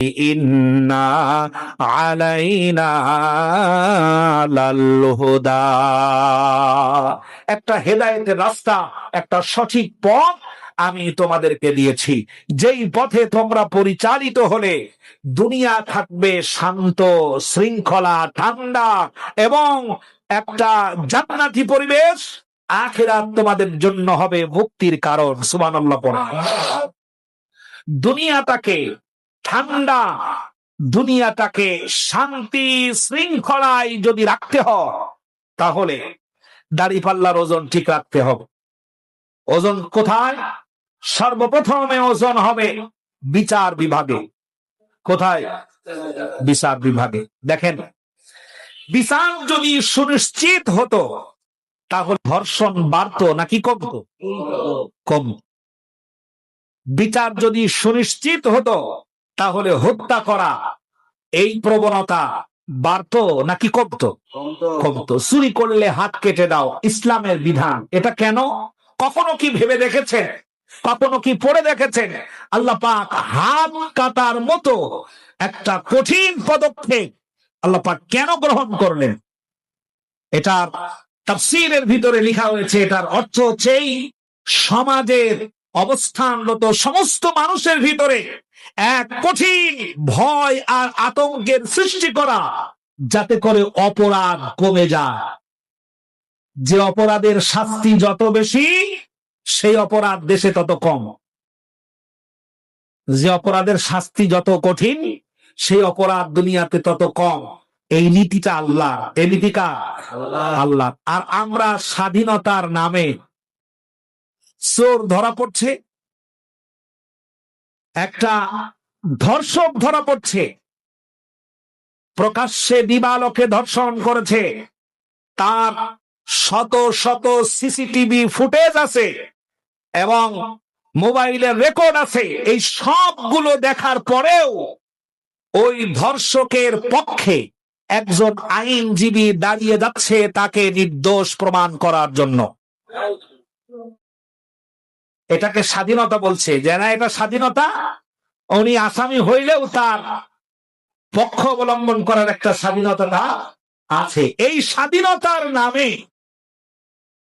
ইন্না আলাইনা লাল হুদা, একটা হেদায়েতের রাস্তা, একটা সঠিক পথ আমি তোমাদেরকে দিয়েছি। যেই পথে তোমরা পরিচালিত হলে দুনিয়া থাকবে শান্ত, শৃঙ্খলা, ঠান্ডা এবং একটা জান্নাতি পরিবেশ। আখিরাত তোমাদের জন্য হবে মুক্তির কারণ। সুবহানাল্লাহ পড়া। দুনিয়াটাকে ঠান্ডা, দুনিয়াটাকে শান্তি শৃঙ্খলায় যদি রাখতে হয়, তাহলে দাড়িপাল্লার ওজন ঠিক রাখতে হবে। ওজন কোথায়? সর্বপ্রথমে ওজন হবে বিচার বিভাগে। কোথায়? বিচার বিভাগে। দেখেন, বিচার যদি সুনিশ্চিত হতো তাহলে ধর্ষণ বাড়তো নাকি কমতো? কম। বিচার যদি সুনিশ্চিত হতো তাহলে হত্যা করা এই প্রবণতা বাড়তো নাকি কমতো? কমতো। চুরি করলে হাত কেটে দাও, ইসলামের বিধান। এটা কেন? কখনো কি ভেবে দেখেছেন? কখনো কি পড়ে দেখেছেন আল্লাহ পাক হাত কাটার মতো একটা কঠিন পদক্ষেপ আল্লাহ পাক কেন গ্রহণ করলেন? এটার তাফসীরের ভিতরে লেখা হয়েছে, এটার অর্থ হচ্ছে সমাজের অবস্থানরত সমস্ত মানুষের ভিতরে এক কঠিন ভয় আর আতঙ্কের সৃষ্টি করা, যাতে করে অপরাধ কমে যায়। যে অপরাধের শাস্তি যত বেশি, সেই অপরাধ দেশে তত কম। যে অপরাধের শাস্তি যত কঠিন, সেই অপরাধ দুনিয়াতে তত কম। এই নীতিটা আল্লাহ, এই নীতিকা আল্লাহ। আর আমরা স্বাধীনতার নামে চোর ধরা পড়ছে, একটা ধর্ষক ধরা পড়ছে, প্রকাশ্যে দিবালোকে ধর্ষণ করেছে, তার শত শত সিসিটিভি ফুটেজ আছে এবং মোবাইলের রেকর্ড আছে। এই সবগুলো দেখার পরেও ওই ধর্ষকের পক্ষে একজন আইনজীবী দাঁড়িয়ে যাচ্ছে তাকে নির্দোষ প্রমাণ করার জন্য। এটাকে স্বাধীনতা বলছে, যে না এটা স্বাধীনতা, উনি আসামি হইলেও তার পক্ষ অবলম্বন করার একটা স্বাধীনতা আছে। এই স্বাধীনতার নামে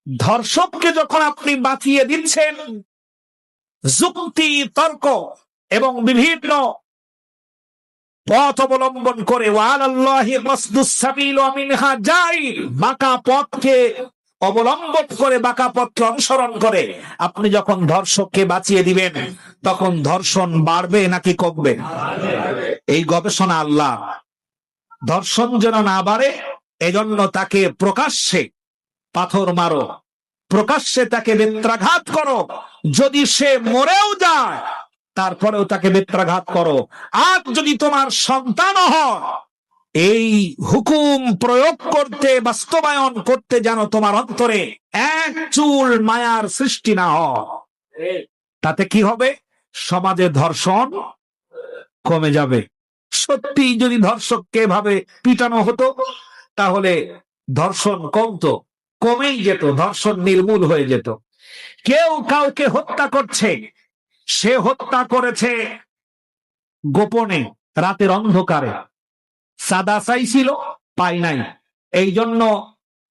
ধর্ষককে যখন আপনি বাঁচিয়ে দিচ্ছেন যুক্তি, তর্ক এবং বিভিন্ন পথ অবলম্বন করে, ওয়ালাল্লাহি মাসদুস সাবিল ওয়া মিনহা জাইর, বাঁকা পথকে অবলম্বন করে, বাঁকা পথকে অনুসরণ করে আপনি যখন ধর্ষককে বাঁচিয়ে দিবেন, তখন ধর্ষণ বাড়বে নাকি কমবে? এই গবেষণা আল্লাহ। ধর্ষণ যেন না বাড়ে এজন্য তাকে প্রকাশ্যে পাথর মারো, প্রকাশ্যে তাকে বেত্রাঘাত করো, যদি সে মরেও যায় তারপরেও তাকে বেত্রাঘাত করো। আর যদি তোমার সন্তান হয়, এই হুকুম প্রয়োগ করতে, বাস্তবায়ন করতে যেন তোমার অন্তরে এক চুল মায়ার সৃষ্টি না হয়। তাতে কি হবে? সমাজে ধর্ষণ কমে যাবে। সত্যি যদি ধর্ষককে এভাবে পিটানো হতো তাহলে ধর্ষণ কমতো, কমেই যেত, ধর্ষণ নির্মূল হয়ে যেত। কেউ কাউকে হত্যা করছে, সে হত্যা করেছে গোপনে, রাতের অন্ধকারে, সাদা চাইছিল, পাই নাই, এই জন্য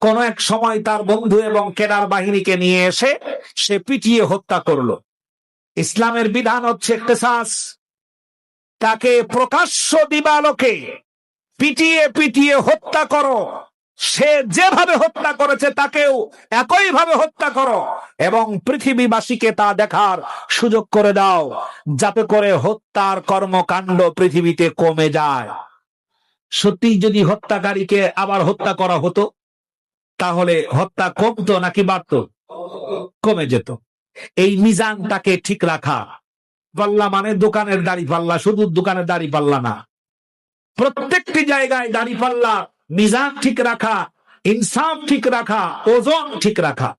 কোন এক সময় তার বন্ধু এবং কেডার বাহিনীকে নিয়ে এসে সে পিটিয়ে হত্যা করলো। ইসলামের বিধান হচ্ছে কিসাস। তাকে প্রকাশ্য দিবালোকে পিটিয়ে পিটিয়ে হত্যা করো, সে যেভাবে হত্যা করেছে তাকেও একইভাবে হত্যা করো এবং পৃথিবীবাসীকে তা দেখার সুযোগ করে দাও, যাতে করে হত্যার কর্মকাণ্ড পৃথিবীতে কমে যায়। সত্যি যদি হত্যাকারীকে আবার হত্যা করা হতো তাহলে হত্যা কমতো নাকি বাড়তো? কমে যেত। এই মিজানটাকে ঠিক রাখা। পাল্লা মানে দোকানের দাড়ি পাল্লা, শুধু দোকানের দাড়ি পাল্লা না, প্রত্যেকটি জায়গায় দাড়ি পাল্লা, মিজান ঠিক রাখা, ইনসাফ ঠিক রাখা, ওজন ঠিক রাখা।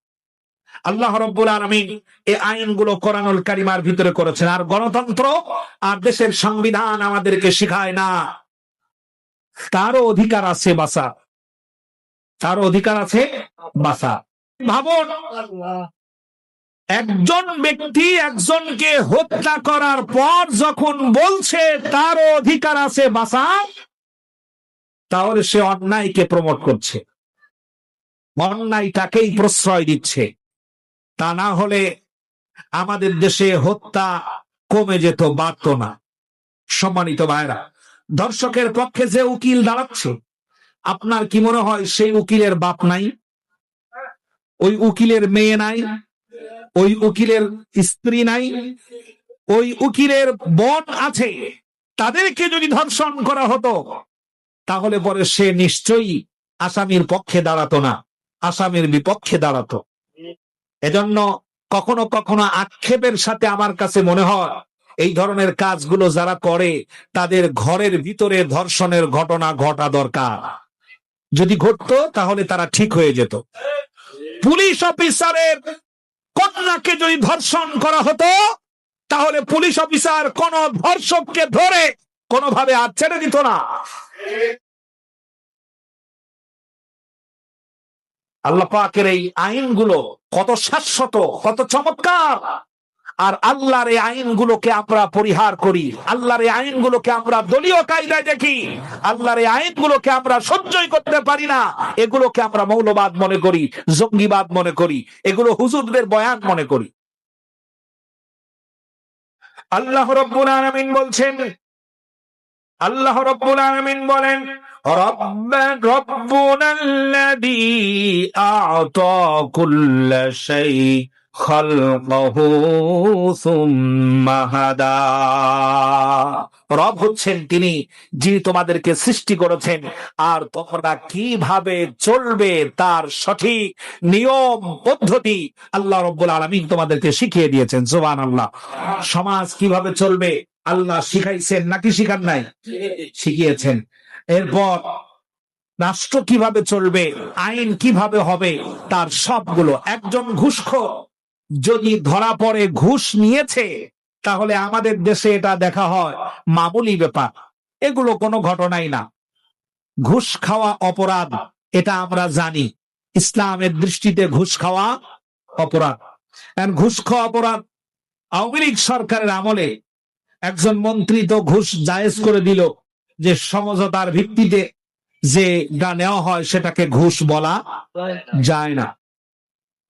আল্লাহ রাব্বুল আলামিন এই আইনগুলো কোরআনুল কারীমের ভিতরে করেছেন। আর গণতন্ত্র আর দেশের সংবিধান আমাদেরকে শেখায় না তারও অধিকার আছে বাঁচা, তারও অধিকার আছে বাঁচা। ভাবুন, একজন ব্যক্তি একজনকে হত্যা করার পর যখন বলছে তার অধিকার আছে বাঁচা, তাহলে সে অন্যায়কে প্রমোট করছে, অন্যায়টাকেই প্রশ্রয় দিচ্ছে। তা না হলে আমাদের দেশে হত্যা কমে যেত, বাড়ত না। সম্মানিত ভাইরা, ধর্ষকের পক্ষে যে উকিল দাঁড়াচ্ছে, আপনার কি মনে হয় সেই উকিলের বাপ নাই, ওই উকিলের মেয়ে নাই, ওই উকিলের স্ত্রী নাই, ওই উকিলের বোন আছে? তাদেরকে যদি ধর্ষণ করা হতো তাহলে পরে সে নিশ্চয়ই আসামির পক্ষে দাঁড়াতো না, আসামির বিপক্ষে দাঁড়াতো। এজন্য কখনো কখনো আক্ষেপের সাথে আমার কাছে মনে হয় এই ধরনের কাজগুলো যারা করে তাদের ঘরের ভিতরে ধর্ষণের ঘটনা ঘটা দরকার। যদি ঘটতো তাহলে তারা ঠিক হয়ে যেত। পুলিশ অফিসারের কন্যাকে যদি ধর্ষণ করা হতো তাহলে পুলিশ অফিসার কোন ধর্ষককে ধরে কোনোভাবে আর ছেড়ে দিত না। আল্লাহ পাকের এই আইনগুলো কত শাশ্বত, কত চমৎকার। আর আল্লাহর এই আইনগুলোকে আমরা পরিহার করি, আল্লাহর এই আইনগুলোকে আমরা দলীয় কায়দায় দেখি, আল্লাহর এই আইনগুলোকে আমরা সহ্যই করতে পারি না। এগুলোকে আমরা মৌলবাদ মনে করি, জঙ্গিবাদ মনে করি, এগুলো হুজুরদের বয়ান মনে করি। আল্লাহ রাব্বুল আলামিন বলছেন, আল্লাহ রাব্বুল আলামিন বলেন, রব্বুনাল্লাযী আ'তা কুল্লা শাই খালকাহু সুম্মা হাদা। রব হচ্ছেন তিনি যিনি তোমাদেরকে সৃষ্টি করেছেন, আর তোমরা কিভাবে চলবে তার সঠিক নিয়ম পদ্ধতি আল্লাহ রাব্বুল আলামিন তোমাদেরকে শিখিয়ে দিয়েছেন। সুবহানাল্লাহ। সমাজ কিভাবে চলবে আল্লাহ শিখাইছেন নাকি শিখান নাই? শিখিয়েছেন। এরপর রাষ্ট্র কিভাবে চলবে, আইন কিভাবে হবে, তার সবগুলো। একজন ঘুষখোর যদি ধরা পড়ে ঘুষ নিয়েছে তাহলে আমাদের দেশে এটা দেখা হয় মামুলি ব্যাপার, এগুলো কোনো ঘটনাই না। ঘুষ খাওয়া অপরাধ, এটা আমরা জানি। ইসলামের দৃষ্টিতে ঘুষ খাওয়া অপরাধ। ঘুষ খাওয়া অপরাধ। আওয়ামী লীগ সরকারের আমলে একজন মন্ত্রী তো ঘুষ জায়েজ করে দিল যে সমঝোতার ভিত্তিতে যে নেওয়া হয় সেটাকে ঘুষ বলা যায় না।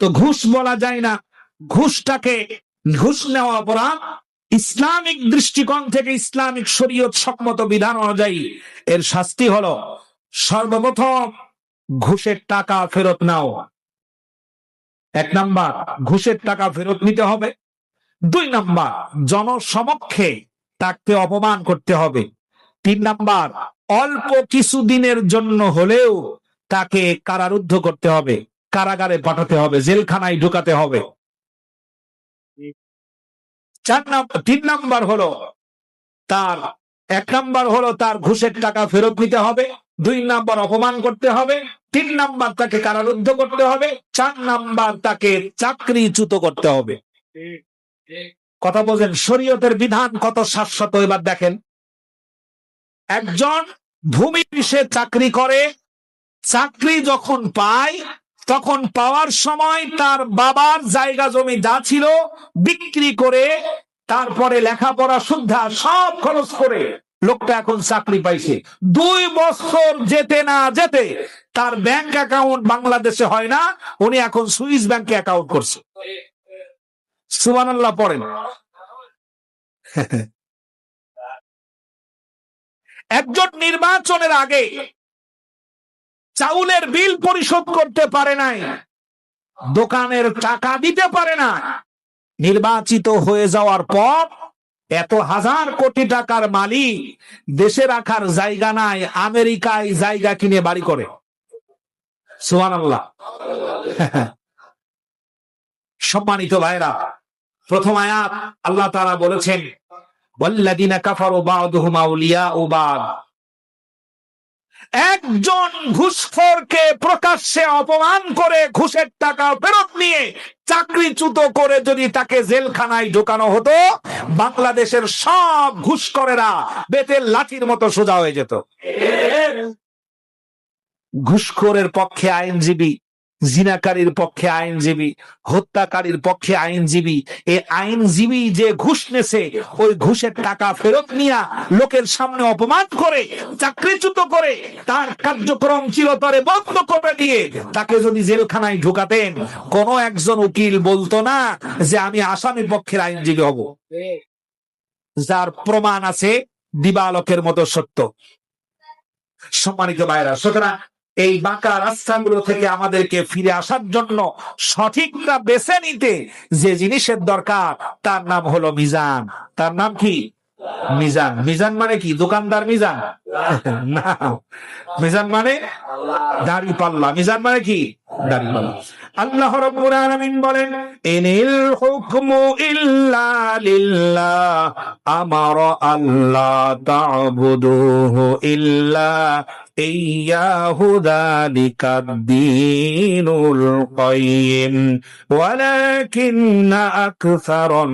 তো ঘুষ বলা যায় না, ঘুষটাকে ঘুষ নেওয়া অপরাধ। ইসলামিক দৃষ্টিকোণ থেকে ইসলামিক শরীয়ত সম্মত বিধান অনুযায়ী এর শাস্তি হলো সর্বপ্রথম ঘুষের টাকা ফেরত নাও। 1 নাম্বার, ঘুষের টাকা ফেরত নিতে হবে। 2 নাম্বার, জনসমক্ষে তাকে অপমান করতে হবে। 3 নাম্বার, অল্প কিছুদিনের জন্য হলেও তাকে কারারুদ্ধ করতে হবে, কারাগারে পাঠাতে হবে, জেলখানায় ঢুকাতে হবে। 3 নাম্বার হলো তার 1 নাম্বার হলো তার ঘুষের টাকা ফেরত নিতে হবে, 2 নাম্বার অপমান করতে হবে, 3 নাম্বার তাকে কারারুদ্ধ করতে হবে, 4 নাম্বার তাকে চাকরিচ্যুত করতে হবে। কথা বলেন, শরীয়তের বিধান কত শাশ্বত। এবার দেখেন, একজন ভূমি অফিসে চাকরি করে, চাকরি যখন পায় তখন পাওয়ার সময় তার বাবার জায়গা জমি যা ছিল বিক্রি করে তারপরে লেখাপড়া সুদ্ধা সব খরচ করে লোকটা এখন চাকরি পাইছে। 2 বছর যেতে না যেতে তার ব্যাংক অ্যাকাউন্ট বাংলাদেশে হয় না, উনি এখন সুইস ব্যাংকে অ্যাকাউন্ট করছে। সুবহানাল্লাহ পড়েন। একজন নির্বাচনের আগে চাউলের বিল পরিশোধ করতে পারে নাই, দোকানের টাকা দিতে পারে না। নির্বাচিত হয়ে যাওয়ার পর এত হাজার কোটি টাকার মালিক, দেশে রাখার জায়গা নাই, আমেরিকায় জায়গা কিনে বাড়ি করে। সুবহানাল্লাহ। সম্মানিত ভাইরা, প্রথম আয়াত আল্লাহ তাআলা বলেছেন, ওয়াল্লাযিনা কাফারু বা'দুহুম আউলিয়াউ বা'দ। একজন ঘুষখোরকে প্রকাশ্যে অপমান করে ঘুষের টাকা ফেরত নিয়ে চাকরিচ্যুত করে যদি তাকে জেলখানায় ঢোকানো হতো, বাংলাদেশের সব ঘুষখোরেরা বেতের লাঠির মতো সোজা হয়ে যেত। ঘুষখোরের পক্ষে আইনজীবী জিনাকারীর পক্ষে আইনজীবী, হত্যাকারীর পক্ষে আইনজীবী, এই আইনজীবী যে ঘুষ নেছে ওই ঘুষের টাকা ফেরত নিয়ে লোকের সামনে অপমান করে, চাকরিচ্যুত করে, তার কার্যক্রম চিরতরে বন্ধ করে দিয়ে তাকে যদি জেলখানায় ঢুকাতেন, কোন একজন উকিল বলতো না যে আমি আসামি পক্ষের আইনজীবী হব, যার প্রমাণ আছে দিবালোকের মতো সত্য। সম্মানিত ভাইরা, সুতরাং এই বাঁকা রাস্তাগুলো থেকে আমাদেরকে ফিরে আসার জন্য সঠিকটা বেছে নিতে যে জিনিসের দরকার তার নাম হলো মিজান। তার নাম কি? মিজান। মিজান মানে কি? দোকানদার মিজান না, মিজান মানে দাড়ি পাল্লা। মিজান মানে কি? দাড়ি পাল্লা। আল্লাহ রাব্বুল আলামিন বলেন, ইনিল হুকমু ইল্লা লিল্লাহ আমারা আল্লাহ তা'বুদুহু ইল্লা ইয়াহু যালিকাদ দীনুল কাইয়্যিম ওয়ালাকিন্না আকসারান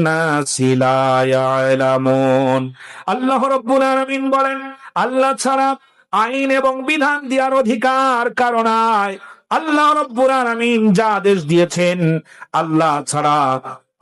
নাসি লা ইয়ালামুন। আল্লাহ রাব্বুল আলামিন বলেন, আল্লাহ ছাড়া আইন এবং বিধান দেওয়ার অধিকার কারো নাই। আল্লাহ রাব্বুল আলামিন যা আদেশ দিয়েছেন, আল্লাহ ছাড়া,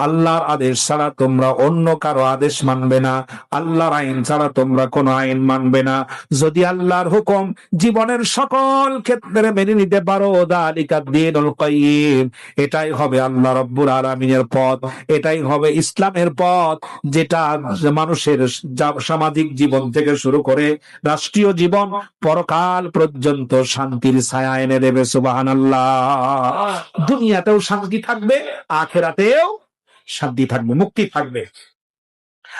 আল্লাহর আদেশ ছাড়া তোমরা অন্য কারো আদেশ মানবে না, আল্লাহর আইন ছাড়া তোমরা কোনো আইন মানবে না। যদি আল্লাহর হুকুম জীবনের সকল ক্ষেত্রে মেনে নিতে পারো, যালিকাদ দীনুল কাইয়্যিম, এটাই হবে আল্লাহ রাব্বুল আলামিনের পথ, এটাই হবে ইসলামের পথ, যেটা মানুষের সামাজিক জীবন থেকে শুরু করে রাষ্ট্রীয় জীবন পরকাল পর্যন্ত শান্তির ছায়া এনে দেবে। সুবহানাল্লাহ। দুনিয়াতেও শান্তি থাকবে, আখিরাতেও শান্তি থাকবে, মুক্তি থাকবে।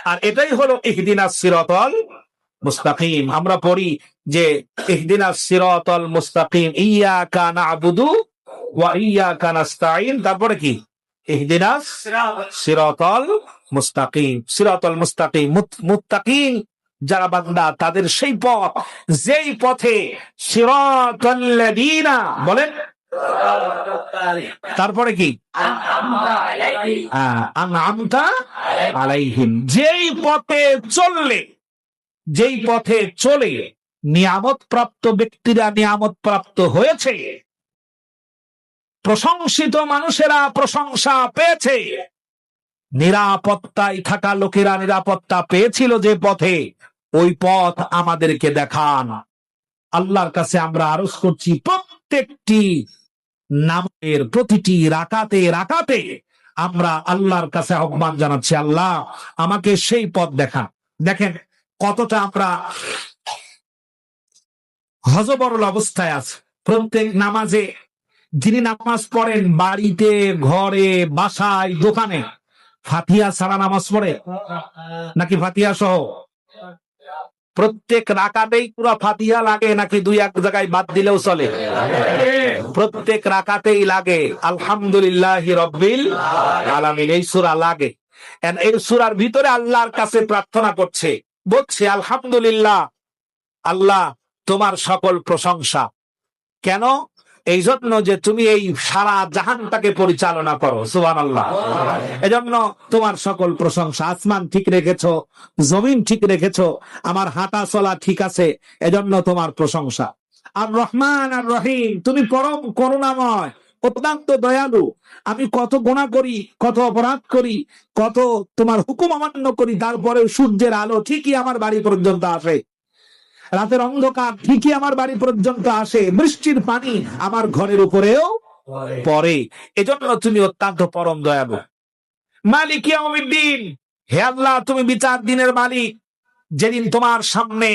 আর এটাই হলো ইহদিনাস সিরাতাল মুস্তাকিম। আমরা পড়ি যে ইহদিনাস সিরাতাল মুস্তাকিম, ইয়াকা না'বুদু ওয়া ইয়াকা নাস্তাঈন। তারপরে কি? ইহদিনাস সিরাতাল মুস্তাকিম। সিরাতাল মুস্তাকিম, মুত্তাকিন যারা বান্দা তাদের সেই পথ, যেই পথে সিরাতাল্লাযীনা বলেন, তারপরে কি? আনআমতা আলাইহিম, যেই পথে চললে, যেই পথে চলে নিয়ামত প্রাপ্ত ব্যক্তিরা নিয়ামত প্রাপ্ত হয়েছে, প্রশংসিত মানুষেরা প্রশংসা পেয়েছে, নিরাপত্তায় থাকা লোকেরা নিরাপত্তা পেয়েছিল যে পথে, ওই পথ আমাদেরকে দেখান। আল্লাহর কাছে আমরা আরজ করছি, প্রত্যেকটি নামের প্রতিটি রাকাতে রাকাতে আমরা আল্লাহর কাছে আহ্বান জানাচ্ছি, আল্লাহ আমাকে সেই পথ দেখা। দেখেন কতটা আমরা হযবরল অবস্থায় আছে। প্রত্যেক নামাজে, যিনি নামাজ পড়েন বাড়িতে, ঘরে, বাসায়, দোকানে, ফাতিহা ছাড়া নামাজ পড়ে নাকি ফাতিহা সহ? প্রত্যেক রাকাতেই পুরো ফাতিহা লাগে নাকি দুই এক জায়গায় বাদ দিলেও চলে? প্রত্যেক রাকাতেই লাগে আলহামদুলিল্লাহি রাব্বিল আলামিন, এই সূরা লাগে। এই সূরার ভিতরে আল্লাহর কাছে প্রার্থনা করছে, বলছে আলহামদুলিল্লাহ, আল্লাহ তোমার সকল প্রশংসা। কেন? এই জন্য যে তুমি এই সারা জাহানটাকে পরিচালনা করো। সুবহানাল্লাহ। এজন্য তোমার সকল প্রশংসা। আসমান ঠিক রেখেছো, জমিন ঠিক রেখেছো, আমার হাঁটা চলা ঠিক আছে, এজন্য তোমার প্রশংসা। আর রহমান আর রহিম, তুমি পরম করুণাময়, অত্যন্ত দয়ালু। আমি কত গুনাহ করি, কত অপরাধ করি, কত তোমার হুকুম অমান্য করি, তারপরে সূর্যের আলো ঠিকই আমার বাড়ি পর্যন্ত আসে, রাতের অন্ধকার ঠিকই আমার বাড়ি পর্যন্ত আসে, বৃষ্টির পানি আমার ঘরের উপরেও পড়ে। এজন্য তুমি অত্যন্ত পরম দয়ালু। মালিক ইয়াউমিদ্দিন, হে আল্লাহ তুমি বিচার দিনের মালিক। যেদিন তোমার সামনে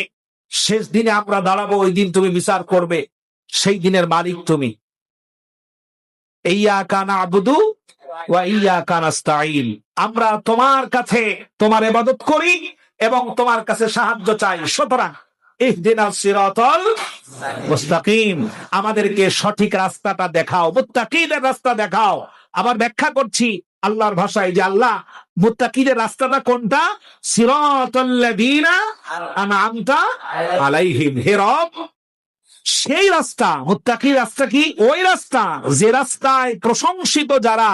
শেষ দিনে আমরা দাঁড়াবো, ওই দিন তুমি বিচার করবে, সেই দিনের মালিক তুমি। ইয়াকা না'বুদু ওয়া ইয়াকা নাস্তাঈন, আমরা তোমার কাছে তোমার ইবাদত করি এবং তোমার কাছে সাহায্য চাই। সুতরাং ইহদিনাস সিরাতাল মুস্তাকিম, আমাদেরকে সঠিক রাস্তাটা দেখাও, মুত্তাকিদের রাস্তা দেখাও। আবার ব্যাখ্যা করছি আল্লাহর ভাষায় যে আল্লাহ মুত্তাকিদের রাস্তাটা কোনটা? সিরাতাল্লাযীনা আনআমতা আলাইহিম, হে রব সেই রাস্তা। মুত্তাকির রাস্তা কি? ওই রাস্তা যে রাস্তায় প্রশংসিত যারা,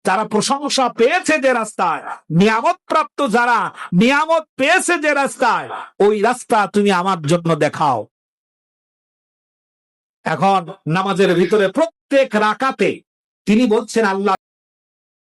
যারা প্রশংসা পেয়েছে যে রাস্তায়, নিয়ামত প্রাপ্ত যারা নিয়ামত পেয়েছে যে রাস্তায়, ওই রাস্তা তুমি আমার জন্য দেখাও। এখন নামাজের ভিতরে প্রত্যেক রাকাতে তিনি বলছেন আল্লাহ